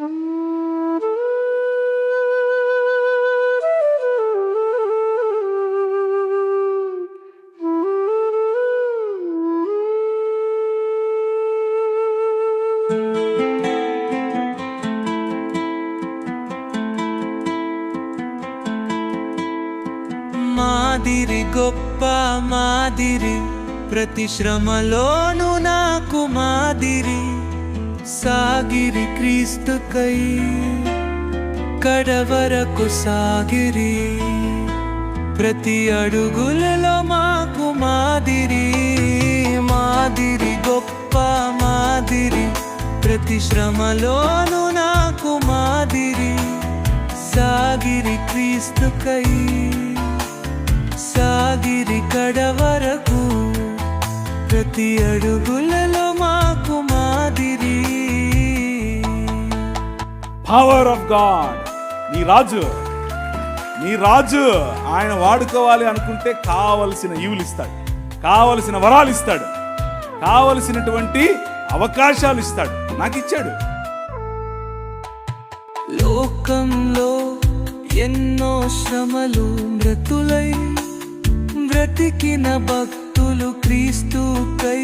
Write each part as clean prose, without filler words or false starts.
మాదిరి గొప్ప మాదిరి, ప్రతి శ్రమలోను నాకు మాదిరి. సాగిరి క్రీస్తుకై కడవరకు సాగిరి, ప్రతి అడుగులలో మాకు మాదిరి. మాదిరి గొప్ప మాదిరి, ప్రతి శ్రమలోను నాకు మాదిరి. సాగిరి క్రీస్తుకై సాగిరి కడవరకు, ప్రతి అడుగులలో మాకు మాదిరి. Power of God. నీ రాజు ఆయన వాడుకోవాలి అనుకుంటే కావలసిన ఈవులు ఇస్తాడు, కావలసిన వరాలు ఇస్తాడు, కావలసినటువంటి అవకాశాలు ఇస్తాడు. నాకు ఇచ్చాడు. లోకంలో ఎన్నో శ్రమలు మృతులై బ్రతికిన భక్తులు క్రీస్తుకై,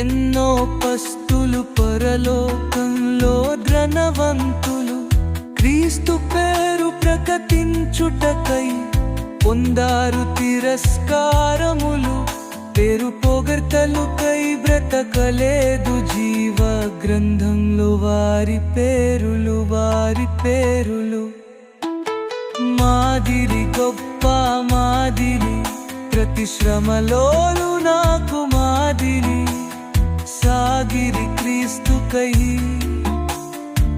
ఎన్నో పస్తులు పరలోకంలో ధనవంతులు క్రీస్తు పేరు ప్రకటించుటకై పొందారు తిరస్కారములు. పేరు పొగడ్తలుకై బ్రతకలేదు జీవ గ్రంథంలో వారి పేరులు. మాదిరి గొప్ప మాదిరి, ప్రతి శ్రమలోను నాకు మాదిరి. సాగిరి క్రీస్తుకై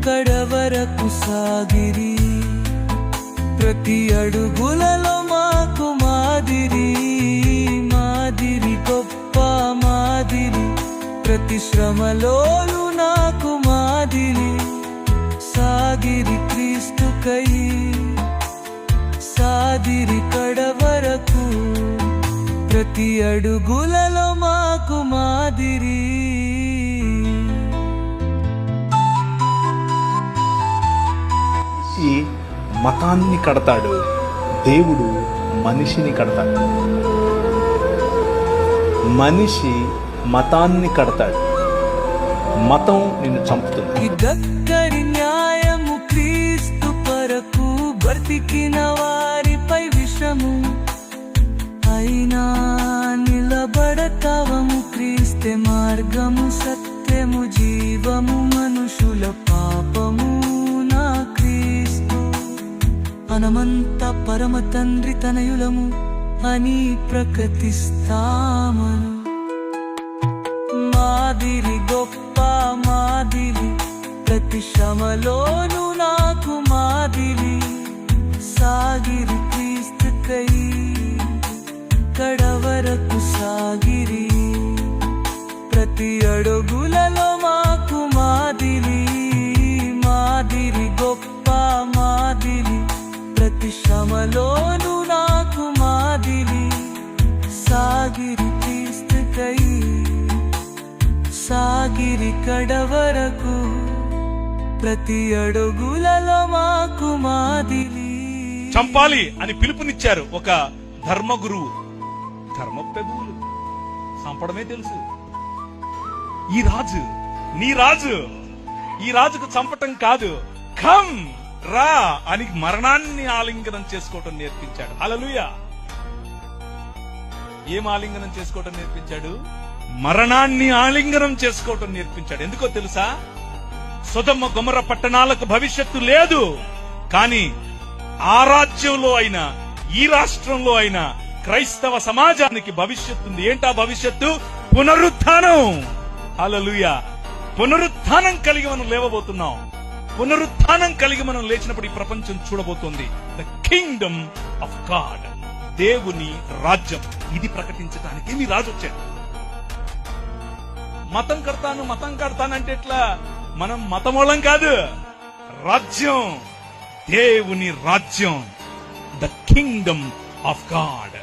కడవరకు సాగిరి, ప్రతి అడుగులలో మాకు మాదిరి. మాదిరి గొప్ప మాదిరి, ప్రతి శ్రమలోను నాకు మాదిరి. సాగిరి క్రీస్తుకై సాగిరి కడవరకు, ప్రతి అడుగులలో మాకు మాదిరి. ఈ మతాన్ని కడతాడు దేవుడు, మనిషిని కడతాడు. మనిషి మతాన్ని కడతాడు, మతం నిన్ను చంపుతుంది. గక్కరి న్యాయము క్రీస్తు పరకు, బ్రతికిన వారిపై విషము అయినా నిలబడతావము. క్రీస్తే మార్గము సత్యము జీవము, మనుషుల పాపము నా క్రీస్తు. మనమంత పరమ తండ్రి తనయులము అని ప్రకటిస్తామను. మాదిరి గొప్ప మాదిరి, ప్రతి శ్రమలోను నాకు మాదిరి. సాగిరి క్రీస్తుకై కడవరకు సాగిరి, ప్రతి అడుగులలో మాకు మాదిరి. మాదిరి గొప్ప మాదిరి, ప్రతి శ్రమలోను నాకు మాదిరి. సాగిరి క్రీస్తుకై సాగిరి కడవరకు, ప్రతి అడుగులలో మాకు మాదిరి. చంపాలి అని పిలుపునిచ్చారు ఒక ధర్మగురువు. ధర్మ ప్రభువులు చంపడమే తెలుసు. ఈ రాజు, నీ రాజు, ఈ రాజుకు చంపటం కాదు, కమ్ రా అని మరణాన్ని ఆలింగనం చేసుకోవటం నేర్పించాడు. హల్లెలూయా. ఏం ఆలింగనం చేసుకోవటం నేర్పించాడు? మరణాన్ని ఆలింగనం చేసుకోవటం నేర్పించాడు. ఎందుకో తెలుసా? సొదొమ గొమొర్రా పట్టణాలకు భవిష్యత్తు లేదు, కానీ ఆ రాజ్యంలో అయినా ఈ రాష్ట్రంలో అయినా క్రైస్తవ సమాజానికి భవిష్యత్తు ఉంది. ఏంటా భవిష్యత్తు? పునరుత్థానం. హల్లెలూయా. పునరుత్థానం కలిగి మనం లేవబోతున్నాం. పునరుత్థానం కలిగి మనం లేచినప్పుడు ఈ ప్రపంచం చూడబోతోంది ద కింగ్డమ్ ఆఫ్ గాడ్, దేవుని రాజ్యం. ఇది ప్రకటించడానికి మీ రాజు వచ్చాడు. మతం కడతానంటే ఎట్లా? మనం మతమూలం కాదు, రాజ్యం, దేవుని రాజ్యం, ద కింగ్డమ్ ఆఫ్ గాడ్.